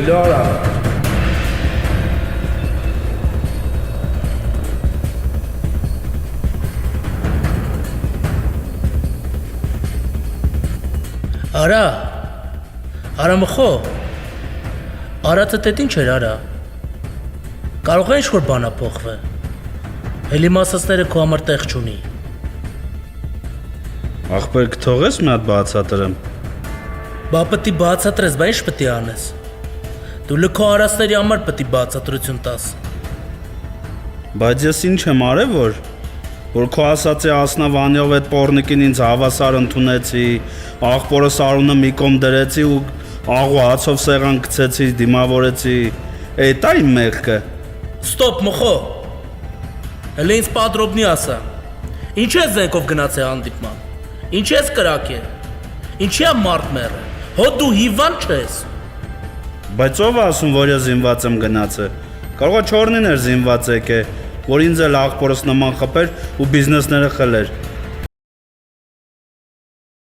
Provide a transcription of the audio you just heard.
Լորա։ Արա, Արամխո, Արածը տետ ինչ էր արա, կարող է ինչ-որ բանա փոխվե, հելի մասացները քո համար տեղ չունի։ Ախպեր կթողես մի հատ բացատրեմ։ Բա պտի բացատրես, բա ինչ պտի անես, դու լքո արածների համար պտի բացատրություն տաս։ Բայց ես ինչ եմ արել, որ քո ասացի Ասնավանյով այդ պորնիկին ինձ հավասար ընդունեցի, աղբորը Սարունը մի կողմ դրեցի ու աղու հացով սեղան գցեցի, դիմավորեցի, էդ է իմ մեղքը։ Ստոպ մխո, հələ ինձ պատրոբնի ասա, ինչ ես զենքով գնաց է հանդիպման, ինչ ես կրակ է, ինչի է մարդ մերը, հո դու հիվանդ չես։ Բայց ով ասում, որ ես զինված եմ գնացել, կարող է չորնին էր զինված եկե, որ ինձ էլ աղբորս նման խփեր ու բիզնեսները խլեր։